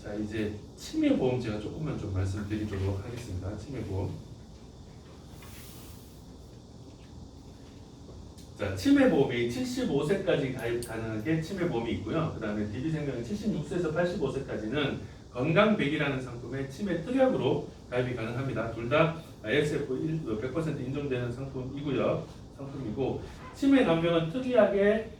자, 이제 치매보험 제가 조금만 좀 말씀드리도록 하겠습니다. 치매보험. 자, 치매보험이 75세까지 가입 가능한 게 치매보험이 있고요. 그 다음에 DB생명은 76세에서 85세까지는 건강100이라는 상품에 치매 특약으로 가입이 가능합니다. 둘 다 ISF 100% 인정되는 상품이고 치매 간병은 특이하게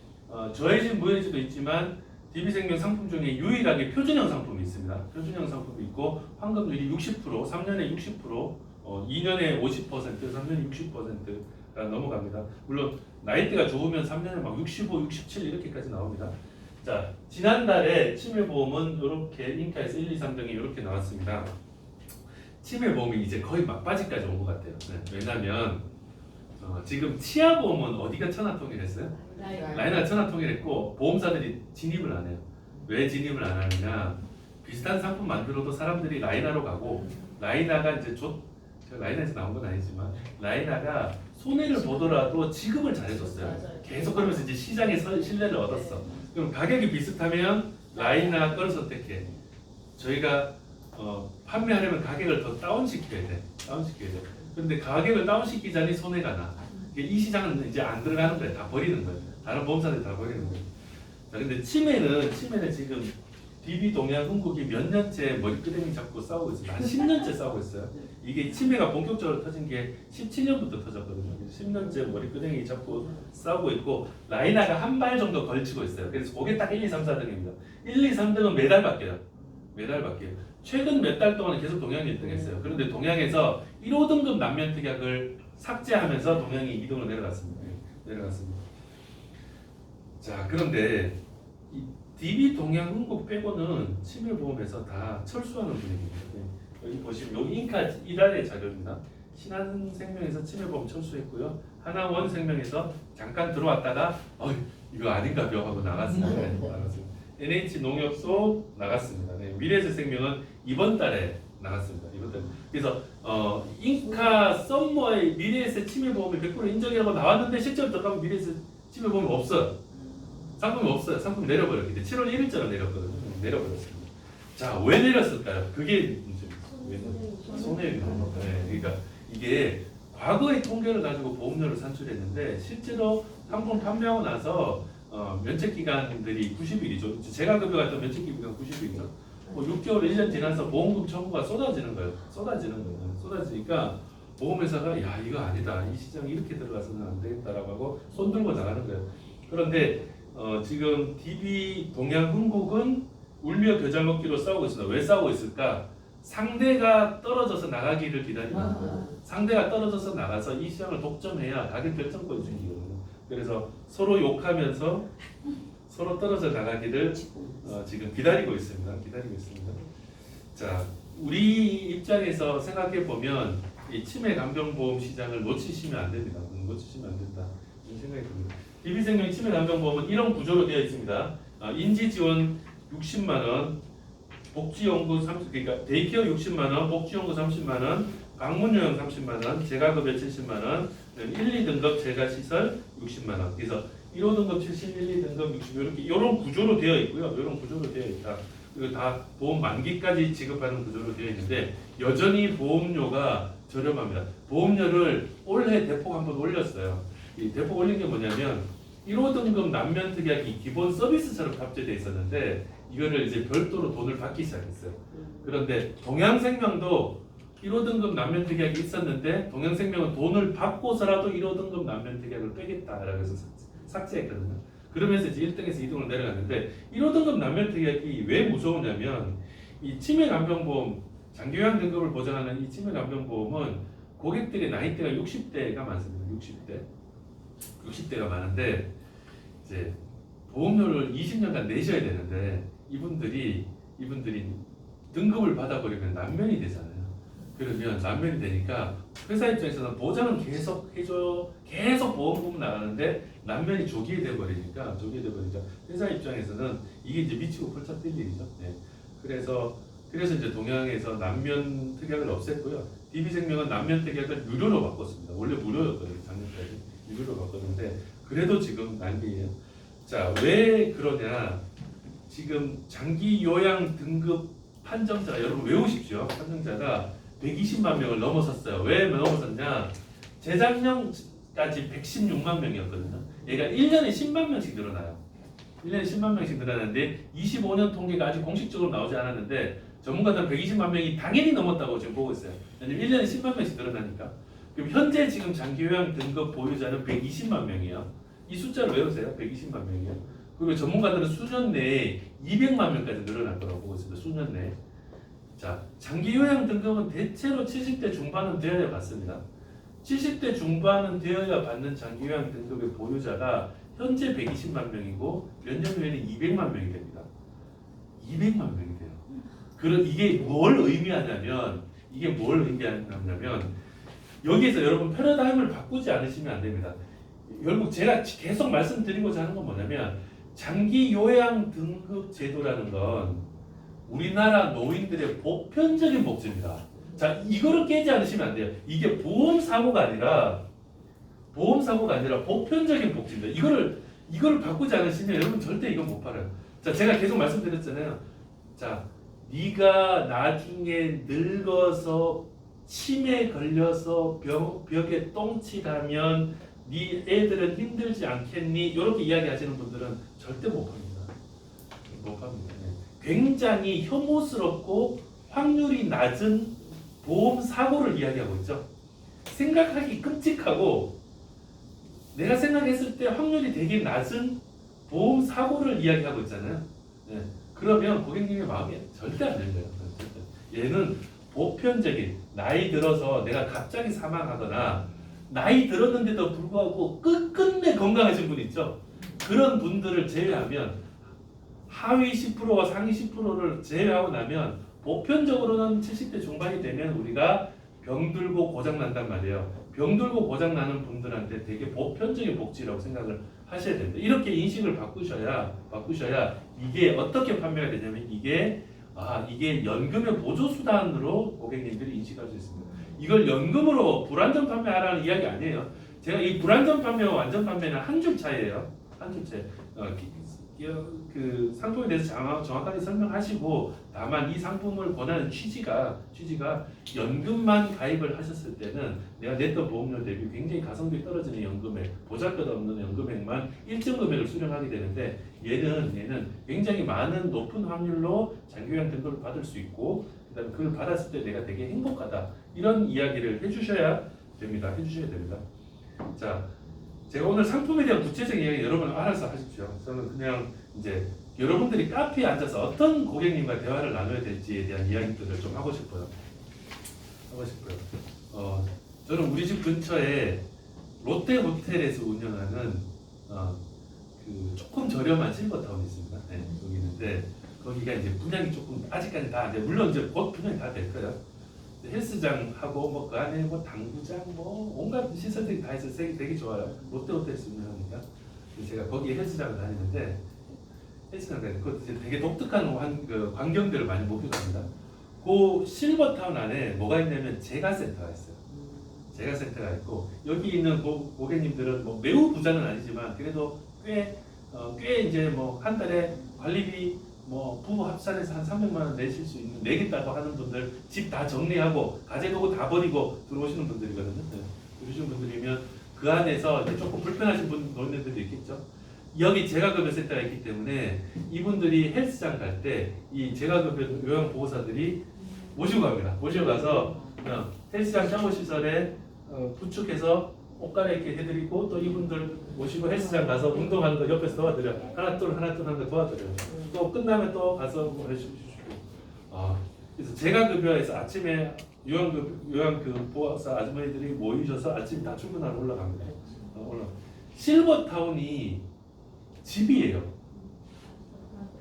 저해진 무해지도 있지만 DB생명 상품 중에 유일하게 표준형 상품이 있습니다. 표준형 상품이 있고 환급률이 60%, 3년에 60%, 2년에 50%, 3년에 60%가 넘어갑니다. 물론 나이대가 좋으면 3년에 막 65, 67 이렇게까지 나옵니다. 자, 지난달에 치매보험은 이렇게 인카에서 1, 2, 3등이 이렇게 나왔습니다. 치매보험이 이제 거의 막바지까지 온 것 같아요. 왜냐하면 지금 치아보험은 어디가 천하통일했어요? 라이나가 천하통일했고 보험사들이 진입을 안 해요. 왜 진입을 안 하느냐? 비슷한 상품 만들어도 사람들이 라이나로 가고 라이나가 이제 라이나에서 나온 건 아니지만 라이나가 손해를 보더라도 지급을 잘해줬어요. 계속 그러면서 이제 시장의 신뢰를 얻었어. 그럼 가격이 비슷하면 라이나 걸 선택해. 저희가 판매하려면 가격을 더 다운시켜야 돼. 근데 가격을 다운시키자니 손해가 나. 이 시장은 이제 안 들어가는 거야. 다 버리는 거야. 다른 보험사들이 다 버리는 거야. 자, 근데 치매는 지금 DB 동양 흥국이 몇 년째 머리끄댕이 잡고 싸우고 있어요. 한 10년째 싸우고 있어요. 이게 치매가 본격적으로 터진 게 17년부터 터졌거든요. 10년째 머리끄댕이 잡고 싸우고 있고 라이나가 한 발 정도 걸치고 있어요. 그래서 그게 딱 1, 2, 3, 4등입니다. 1, 2, 3등은 매달 바뀌어요. 매달 바뀌어요. 최근 몇 달 동안은 계속 동양이 1등 했어요. 그런데 동양에서 1호 등급 남면 특약을 삭제하면서 동양이 2등으로 내려갔습니다. 내려갔습니다. 자, 그런데 이 DB 동양 흥국 빼고는 치매보험에서 다 철수하는 분위기입니다. 여기 보시면 여기 인카 이달의 자료입니다. 신한생명에서 치매보험 철수했고요. 하나원생명에서 잠깐 들어왔다가 이거 아닌가요 하고 나갔습니다. 나갔습니다. NH농협소 나갔습니다. 네, 미래에셋생명은 이번 달에 나갔습니다. 이번 달에. 그래서 인카 썸머의 미래에셋 치매보험이 100% 인정이라고 나왔는데 실제로 들어가면 미래에셋 치매보험이 없어요. 상품이 없어요. 상품 내려버렸기 때문에 7월 1일자로 내렸거든요. 내려버렸습니다. 자, 왜 내렸을까요? 그게 문제입니다. 손해입니다. 네, 그러니까 이게 과거의 통계를 가지고 보험료를 산출했는데 실제로 상품 판매하고 나서 면책기간들이 90일이죠. 제가 급여갔던 면책기간 90일이죠. 뭐 6개월, 1년 지나서 보험금 청구가 쏟아지는 거예요. 쏟아지니까 보험회사가 야 이거 아니다. 이 시장이 이렇게 들어가서는 안 되겠다라고 하고 손 들고 나가는 거예요. 그런데 지금 DB 동양 흥국은 울며 겨자 먹기로 싸우고 있습니다. 왜 싸우고 있을까? 상대가 떨어져서 나가기를 기다리는 거예요. 상대가 떨어져서 나가서 이 시장을 독점해야 가격 결정권이 생기거든요. 그래서 서로 욕하면서 서로 떨어져 나가기를 지금 기다리고 있습니다. 자, 우리 입장에서 생각해 보면 이 치매 간병보험 시장을 놓치시면 안 됩니다. 놓치시면 안 된다. 이런 생각이 듭니다. DB생명 치매 간병보험은 이런 구조로 되어 있습니다. 인지지원 60만 원, 복지연구 30, 그러니까 데이케어 60만 원, 복지연구 30만 원, 방문요양 30만 원, 재가급여 70만 원, 1, 2등급 재가시설 60만 원. 그래서 1호 등급 70, 1, 2등급 60 이런 구조로 되어 있고요. 이런 구조로 되어 있다. 그리고 다 보험 만기까지 지급하는 구조로 되어 있는데 여전히 보험료가 저렴합니다. 보험료를 올해 대폭 한번 올렸어요. 이 대폭 올린 게 뭐냐면 1호 등급 남면 특약이 기본 서비스처럼 탑재되어 있었는데 이거를 이제 별도로 돈을 받기 시작했어요. 그런데 동양생명도 1호 등급 남면 특약이 있었는데 동양생명은 돈을 받고서라도 1호 등급 남면 특약을 빼겠다라고 해서 삭제했거든요. 그러면서 이제 1등에서 2등으로 내려갔는데 1호 등급 남면 특약이 왜 무서우냐면 이 치매 간병보험 장기요양 등급을 보장하는 이 치매 간병보험은 고객들의 나이대가 60대가 많습니다. 60대가 많은데 이제 보험료를 20년간 내셔야 되는데 이분들이 등급을 받아버리면 난면이 되잖아요. 그러면 난면이 되니까 회사 입장에서는 보장은 계속 해줘, 계속 보험금 나가는데 난면이 조기에 돼버리니까 회사 입장에서는 이게 이제 미치고 펄쩍 뛸 일이죠. 네. 그래서 이제 동양에서 난면 특약을 없앴고요. DB생명은 난면 특약을 유료로 바꿨습니다. 원래 무료였거든요. 작년까지 유료로 바꿨는데 그래도 지금 난리예요. 자, 왜 그러냐? 지금 장기 요양 등급 판정자가 여러분 외우십시오. 판정자가 120만 명을 넘어섰어요. 왜 넘어섰냐? 재작년까지 116만 명이었거든요. 얘가 1년에 10만 명씩 늘어나요. 1년에 10만 명씩 늘어나는데 25년 통계가 아직 공식적으로 나오지 않았는데 전문가들은 120만 명이 당연히 넘었다고 지금 보고 있어요. 왜냐면 1년에 10만 명씩 늘어나니까. 그럼 현재 지금 장기요양 등급 보유자는 120만 명이에요. 이 숫자를 외우세요. 120만 명이요. 그리고 전문가들은 수년 내에 200만 명까지 늘어날 거라고 보고 있습니다. 수년 내에. 자, 장기요양 등급은 대체로 70대 중반은 되어야 받습니다. 70대 중반은 되어야 받는 장기요양 등급의 보유자가 현재 120만 명이고 몇 년 후에는 200만 명이 됩니다. 200만 명이 돼요. 이게 뭘 의미하냐면 여기에서 여러분 패러다임을 바꾸지 않으시면 안 됩니다. 결국 제가 계속 말씀드리고자 하는 건 뭐냐면 장기 요양 등급 제도라는 건 우리나라 노인들의 보편적인 복지입니다. 자, 이거를 깨지 않으시면 안 돼요. 이게 보험 사고가 아니라 보편적인 복지입니다. 이거를 바꾸지 않으시면 여러분 절대 이거 못 팔아요. 자, 제가 계속 말씀드렸잖아요. 자, 네가 나중에 늙어서 치매 걸려서 벽에 똥칠하면 네 애들은 힘들지 않겠니? 이렇게 이야기하시는 분들은 절대 못 팝니다. 네. 굉장히 혐오스럽고 확률이 낮은 보험 사고를 이야기하고 있죠. 생각하기 끔찍하고 내가 생각했을 때 확률이 되게 낮은 보험 사고를 이야기하고 있잖아요. 네. 그러면 고객님의 마음이 절대 안 열려요. 얘는 보편적인 나이 들어서 내가 갑자기 사망하거나 나이 들었는데도 불구하고 끝끝내 건강하신 분 있죠. 그런 분들을 제외하면 하위 10%와 상위 10%를 제외하고 나면 보편적으로는 70대 중반이 되면 우리가 병들고 고장 난단 말이에요. 병들고 고장 나는 분들한테 되게 보편적인 복지라고 생각을 하셔야 됩니다. 이렇게 인식을 바꾸셔야 이게 어떻게 판매가 되냐면 이게 연금의 보조 수단으로 고객님들이 인식할 수 있습니다. 이걸 연금으로 불안전 판매하라는 이야기 아니에요. 제가 이 불안전 판매와 완전 판매는 한 줄 차이예요. 한 줄 차이. 그 상품에 대해서 정확하게 설명하시고 다만 이 상품을 권하는 취지가 연금만 가입을 하셨을 때는 내가 냈던 보험료 대비 굉장히 가성비 떨어지는 연금액, 보잘것 없는 연금액만 일정 금액을 수령하게 되는데 얘는 굉장히 많은 높은 확률로 장기요양 등급을 받을 수 있고 그다음에 그걸 받았을 때 내가 되게 행복하다 이런 이야기를 해주셔야 됩니다. 자. 제가 오늘 상품에 대한 구체적인 이야기 여러분 알아서 하십시오. 저는 그냥 이제 여러분들이 카페에 앉아서 어떤 고객님과 대화를 나눠야 될지에 대한 이야기들을 좀 하고 싶어요. 저는 우리 집 근처에 롯데 호텔에서 운영하는 그 조금 저렴한 실버타운이 있습니다. 네, 여기 있는데 거기가 이제 분양이 조금 아직까지 다 안 돼. 물론 이제 곧 분양이 다 될 거예요. 헬스장하고 뭐 그 안에 뭐 당구장 뭐 온갖 시설들이 다 있어서 되게 좋아요. 롯데호텔에서 운영하니까 제가 거기 헬스장을 다니는데 그 되게 독특한 그 광경들을 많이 목격합니다. 그 실버타운 안에 뭐가 있냐면 제가센터가 있어요. 제가센터가 있고 여기 있는 고객님들은 뭐 매우 부자는 아니지만 그래도 꽤 이제 뭐 한 달에 관리비 뭐 부부 합산해서 한 300만 원 내실 수 있는 내겠다고 하는 분들 집 다 정리하고 가재도구 다 버리고 들어오시는 분들이거든요. 그러시는 분들이면 그 안에서 이제 조금 불편하신 노인들도 있겠죠. 여기 재가급여 센터가 있기 때문에 이분들이 헬스장 갈 때 이 재가급여 요양보호사들이 모시고 갑니다. 모시고 가서 헬스장 샤워시설에 부축해서 옷 갈아입게 해드리고 또 이분들 모시고 헬스장 가서 운동하는 거 옆에서 도와드려 하나 둘 하는 거 도와드려요. 또 끝나면 또 가서 뭐 해주시고 그래서 재가급여에서 아침에 요양 그 보호사 아주머니들이 모이셔서 아침 다 출근하러 올라갑니다. 실버타운이 집이에요.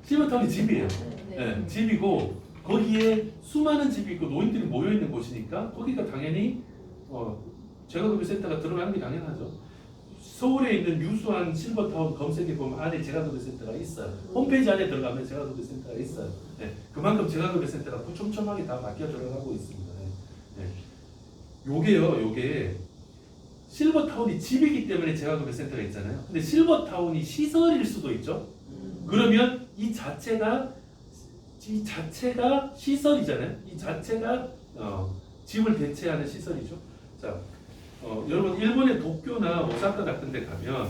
실버타운이 집이에요. 네, 집이고 거기에 수많은 집이 있고 노인들이 모여 있는 곳이니까 거기가 당연히 재가급여 센터가 들어가는 게 당연하죠. 서울에 있는 유수한 실버타운 검색해 보면 안에 재가급여 센터가 있어요. 홈페이지 안에 들어가면 재가급여 센터가 있어요. 네, 그만큼 재가급여 센터가 촘촘하게 다 바뀌어 들어가고 있습니다. 요게 실버타운이 집이기 때문에 재가급여 센터가 있잖아요. 근데 실버타운이 시설일 수도 있죠. 그러면 이 자체가 시설이잖아요. 이 자체가 집을 대체하는 시설이죠. 자, 여러분 일본의 도쿄나 오사카 같은 데 가면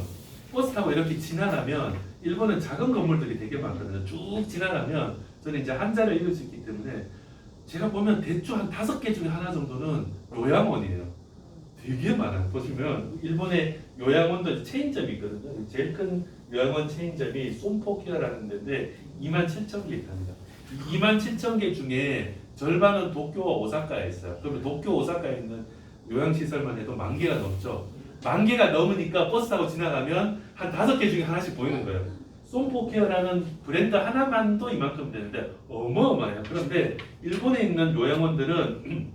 버스 타고 이렇게 지나가면 일본은 작은 건물들이 되게 많거든요. 쭉 지나가면 저는 이제 한자를 읽을 수 있기 때문에 제가 보면 대충 한 5개 중에 하나 정도는 요양원이에요. 되게 많아요. 보시면 일본의 요양원도 체인점이 있거든요. 제일 큰 요양원 체인점이 솜포키라는 데인데 27,000개 있답니다. 27,000개 중에 절반은 도쿄와 오사카에 있어요. 그러면 도쿄, 오사카에 있는 요양시설만 해도 10,000개가 넘죠. 10,000개가 넘으니까 버스 타고 지나가면 한 5개 중에 하나씩 보이는 거예요. 솜포케어라는 브랜드 하나만도 이만큼 되는데 어마어마해요. 그런데 일본에 있는 요양원들은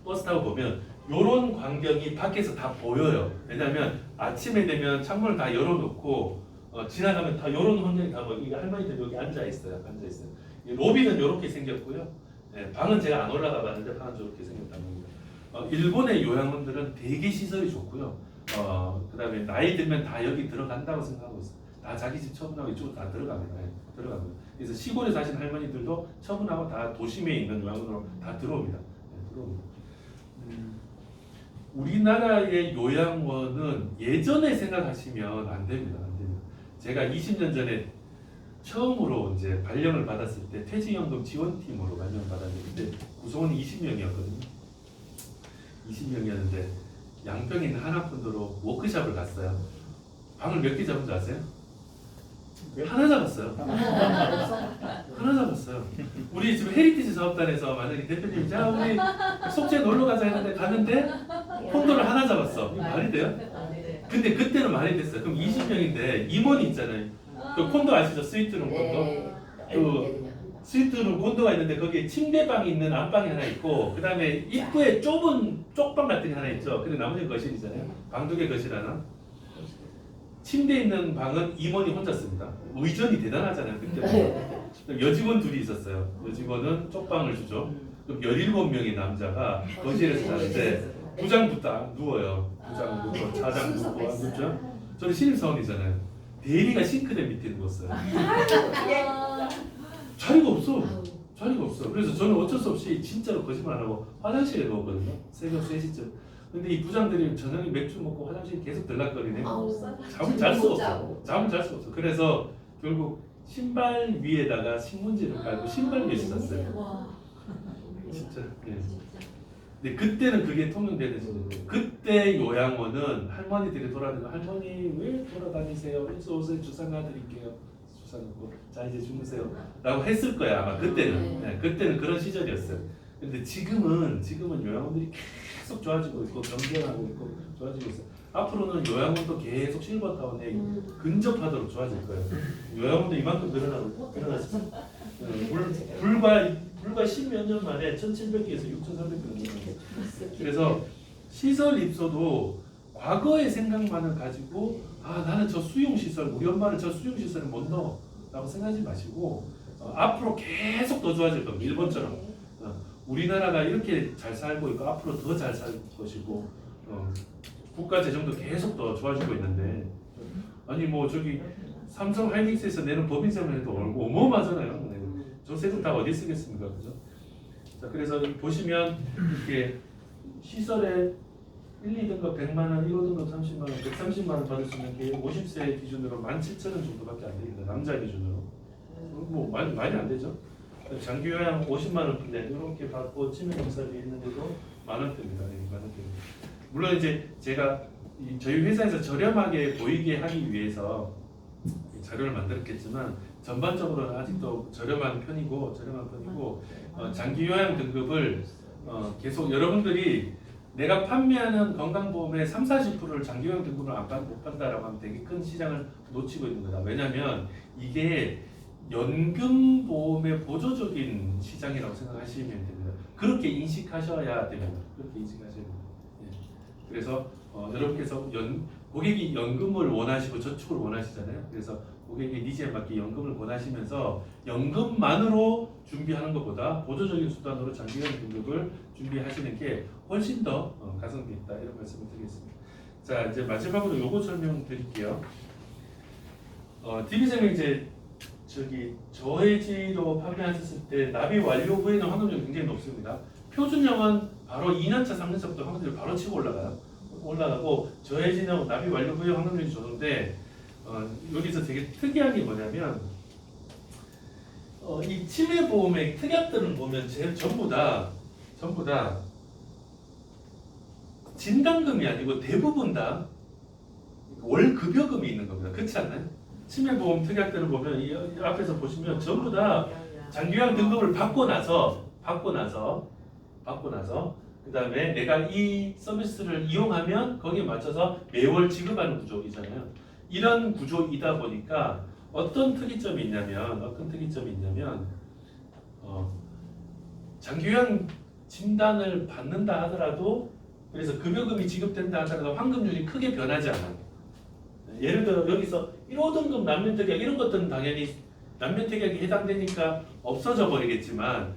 버스 타고 보면 이런 광경이 밖에서 다 보여요. 왜냐하면 아침에 되면 창문을 다 열어놓고 지나가면 다 이런 환경이 다 보여요. 할머니들 여기 앉아 있어요. 로비는 이렇게 생겼고요. 네, 방은 제가 안 올라가 봤는데 방은 저렇게 생겼다는 겁니다. 일본의 요양원들은 되게 시설이 좋고요. 그다음에 나이 들면 다 여기 들어간다고 생각하고 있어요. 다 자기 집 처분하고 이쪽으로 다 들어갑니다. 들어갑니다. 그래서 시골에 사시는 할머니들도 처분하고 다 도심에 있는 요양원으로 다 들어옵니다. 들어옵니다. 우리나라의 요양원은 예전에 생각하시면 안 됩니다. 제가 20년 전에 처음으로 이제 발령을 받았을 때 퇴직연금 지원팀으로 발령을 받았는데 구성원이 20명이었거든요. 20명이었는데 양평에 있는 하나펀드로 워크숍을 갔어요. 방을 몇 개 잡은 줄 아세요? 하나 잡았어요. 하나 잡았어요. 우리 지금 헤리티지 사업단에서 만약에 대표님이 자 우리 속초에 놀러 가자 했는데 갔는데 콘도를 하나 잡았어. 이거 말이 돼요? 근데 그때는 말이 됐어요. 그럼 20명인데 임원이 있잖아요. 그 콘도 아시죠? 스위트룸 콘도. 그 스위트룸 콘도가 있는데 거기에 침대방이 있는 안방이 하나 있고 그 다음에 입구에 좁은 쪽방 같은 게 하나 있죠. 근데 나머지는 거실이잖아요. 방 두 개 거실 하나. 침대 있는 방은 임원이 혼자 씁니다. 의전이 대단하잖아요. 그때 여직원 둘이 있었어요. 여직원은 쪽방을 주죠. 그럼 17명의 남자가 거실에서 자는데 부장 붙다 누워요. 부장 눕고 차장 눕고 안 눕죠? 저는 신입사원이잖아요. 대리가 싱크대 밑에 누웠어요. 자리가 없어. 자리가 없어. 그래서 저는 어쩔 수 없이 진짜로 거짓말 안 하고 화장실에 누웠거든요. 새벽 3시쯤. 근데 이 부장들이 저녁에 맥주 먹고 화장실 계속 들락거리네. 잠을 잘 수가 없어. 잠을 잘 수가 없어. 그래서 결국 신발 위에다가 신문지를 깔고 신발 위에 잤어요. 진짜. 네. 근데 그때는 그게 통용되는 시대인데 그때 요양원은 할머니들이 돌아다니고 할머니 왜 돌아다니세요? 일찍 오세요. 주사 놔드릴게요. 주사 놓고 자 이제 주무세요. 라고 했을 거야 아마 그때는. 네, 그때는 그런 시절이었어요. 근데 지금은 요양원들이 계속 좋아지고 있고 변경하고 있고 좋아지고 있어요. 앞으로는 요양원도 계속 실버타운에 근접하도록 좋아질 거예요. 요양원도 이만큼 늘어났어요. 불과 10몇 년 만에 1,700개에서 6,300개 늘어났어요. 그래서 시설 입소도 과거의 생각만을 가지고 나는 저 수용시설 우리 엄마는 저 수용시설에 못 넣어 라고 생각하지 마시고 앞으로 계속 더 좋아질 겁니다. 일본처럼. 우리나라가 이렇게 잘 살고 있고 앞으로 더 잘 살 것이고 국가 재정도 계속 더 좋아지고 있는데 아니 뭐 저기 삼성 하이닉스에서 내는 법인세만 해도 어마어마하잖아요. 네. 저 세금 다 어디 쓰겠습니까, 그죠? 자 그래서 보시면 이렇게 시설에 1, 2등급 100만 원, 1호등급 30만 원, 130만 원 받을 수 있는 게 50세 기준으로 17,000원 정도밖에 안 됩니다. 남자 기준으로 뭐 많이 안 되죠. 장기 요양 50만 원인데 이렇게 받고 치매 검사비 있는데도 만 원대입니다. 만 원대. 물론 이제 제가 저희 회사에서 저렴하게 보이게 하기 위해서 자료를 만들었겠지만 전반적으로는 아직도 저렴한 편이고 장기 요양 등급을 계속 여러분들이 내가 판매하는 건강보험의 30-40%를 장기 요양 등급을 못 판다라고 하면 되게 큰 시장을 놓치고 있는 거다. 왜냐하면 이게 연금보험의 보조적인 시장이라고 생각하시면 됩니다. 그렇게 인식하셔야 됩니다. 그렇게 인식하셔야 됩니다. 네. 그래서 여러분께서 고객이 연금을 원하시고 저축을 원하시잖아요. 그래서 고객의 니즈에 맞게 연금을 원하시면서 연금만으로 준비하는 것보다 보조적인 수단으로 장기요양 등급을 준비하시는 게 훨씬 더 가성비 있다 이런 말씀을 드리겠습니다. 자 이제 마지막으로 요거 설명드릴게요. DB생명 이제 저해지로 판매하셨을 때 납입 완료 후에는 환급률이 굉장히 높습니다. 표준형은 바로 2년차, 3년차부터 환급률이 바로 치고 올라가고 저해지는 납입 완료 후에 환급률이 좋은데 여기서 되게 특이한 게 뭐냐면 이 치매보험의 특약들을 보면 전부 다 진단금이 아니고 대부분 다 월급여금이 있는 겁니다. 그렇지 않나요? 치매보험 특약들을 보면 이 앞에서 보시면 전부 다 장기요양 등급을 받고 나서 그 다음에 내가 이 서비스를 이용하면 거기에 맞춰서 매월 지급하는 구조이잖아요. 이런 구조이다 보니까 어떤 특이점이 있냐면 장기요양 진단을 받는다 하더라도 그래서 급여금이 지급된다 하더라도 환급률이 크게 변하지 않아요. 예를 들어 여기서 1호등급 난면특약 이런 것들은 당연히 난면특약에 해당되니까 없어져 버리겠지만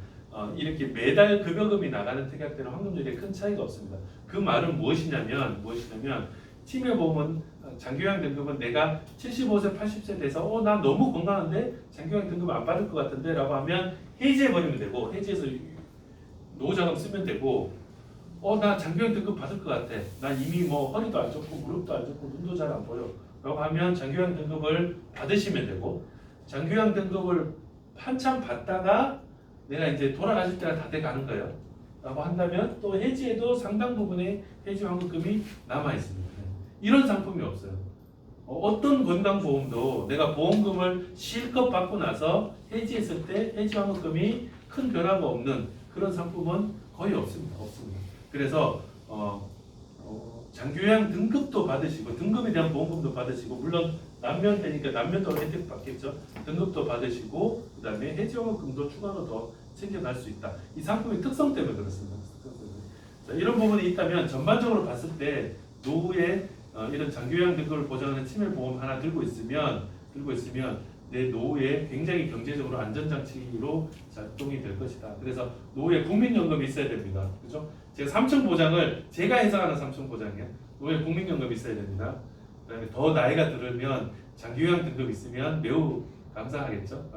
이렇게 매달 급여금이 나가는 특약들은 환급률에 큰 차이가 없습니다. 그 말은 무엇이냐면 치매보험은 장기요양 등급은 내가 75세 80세 돼서 나 너무 건강한데 장기요양 등급 안 받을 것 같은데 라고 하면 해지해버리면 되고 해지해서 노후자금 쓰면 되고 나 장기요양 등급 받을 것 같아. 나 이미 뭐 허리도 안 좋고 무릎도 안 좋고 눈도 잘 안 보여 라고 하면 장기요양 등급을 받으시면 되고 장기요양 등급을 한참 받다가 내가 이제 돌아가실 때가 다 돼 가는 거예요. 라고 한다면 또 해지에도 상당 부분의 해지 환급금이 남아 있습니다. 이런 상품이 없어요. 어떤 건강보험도 내가 보험금을 실컷 받고 나서 해지했을 때 해지 환급금이 큰 변화가 없는 그런 상품은 거의 없습니다. 그래서 장기요양 등급도 받으시고 등급에 대한 보험금도 받으시고 물론 남면되니까 남면도 혜택 받겠죠. 등급도 받으시고 그다음에 해지환급금도 추가로 더 챙겨갈 수 있다. 이 상품의 특성 때문에 그렇습니다. 자, 이런 부분이 있다면 전반적으로 봤을 때 노후에 이런 장기요양 등급을 보장하는 치매보험 하나 들고 있으면 내 노후에 굉장히 경제적으로 안전장치로 작동이 될 것이다. 그래서 노후에 국민연금이 있어야 됩니다. 그렇죠? 제가 삼층 보장을 제가 해석하는 삼층 보장이에요. 노후에 국민연금이 있어야 됩니다. 그다음에 더 나이가 들으면 장기요양 등급 있으면 매우 감사하겠죠.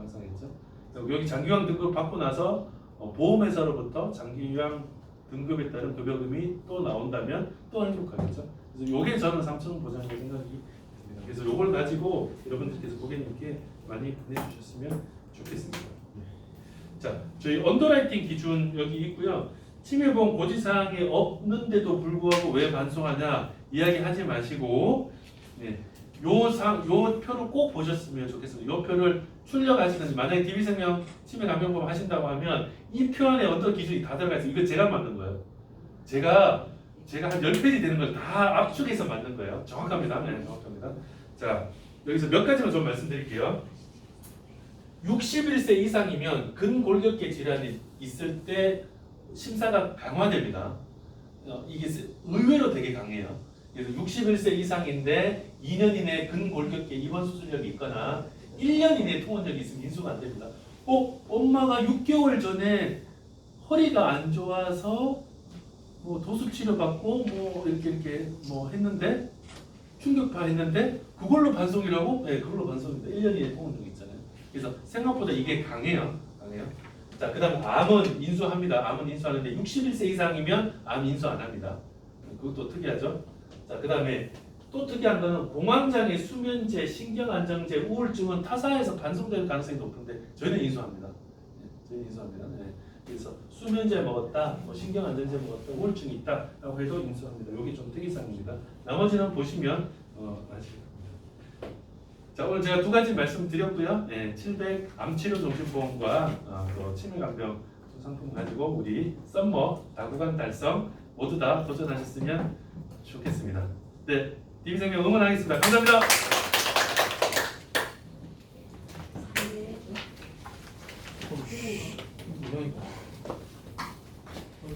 여기 장기요양 등급 받고 나서 보험회사로부터 장기요양 등급에 따른 급여금이 또 나온다면 또 행복하겠죠. 그래서 요게 저는 삼층 보장이라고 생각이 듭니다. 그래서 요걸 가지고 여러분들께서 고객님께 많이 보내주셨으면 좋겠습니다. 자, 저희 언더라이팅 기준 여기 있고요. 치매보험 고지사항이 없는데도 불구하고 왜 반송하냐 이야기하지 마시고 요 표를 꼭 보셨으면 좋겠습니다. 요 표를 출력하시든지 만약에 DB생명 치매간병보험 하신다고 하면 이 표 안에 언더 기준이 다 들어가 있어요. 이거 제가 만든 거예요. 제가 한 10페이지 되는 걸 다 압축해서 만든 거예요. 정확합니다. 네, 정확합니다. 자, 여기서 몇 가지만 좀 말씀드릴게요. 61세 이상이면 근골격계 질환이 있을 때 심사가 강화됩니다. 이게 의외로 되게 강해요. 그래서 61세 이상인데 2년 이내에 근골격계 입원 수술력이 있거나 1년 이내에 통원력이 있으면 인수가 안 됩니다. 엄마가 6개월 전에 허리가 안 좋아서 뭐 도수 치료 받고 뭐 이렇게 뭐 했는데 충격파 했는데 그걸로 반송이라고? 네, 그걸로 반송입니다. 1년 이내에 통원력이 있잖아요. 그래서 생각보다 이게 강해요. 자, 그다음 암은 인수합니다. 암은 인수하는데 61세 이상이면 암 인수 안 합니다. 그것도 특이하죠. 자, 그다음에 또 특이한 거는 공황장애, 수면제, 신경안정제, 우울증은 타사에서 반송될 가능성이 높은데 저희는 인수합니다. 네. 그래서 수면제 먹었다, 뭐 신경안정제 먹었다, 우울증이 있다라고 해도 인수합니다. 여기 좀 특이사항입니다. 나머지는 보시면 아시겠습니다. 자, 오늘 제가 두 가지 말씀드렸고요. 700 암치료 정신보험과 또 치매간병 상품 가지고 우리 썸머 다구간 달성 모두 다 도전하셨으면 좋겠습니다. 네, DB생명 응원하겠습니다. 감사합니다.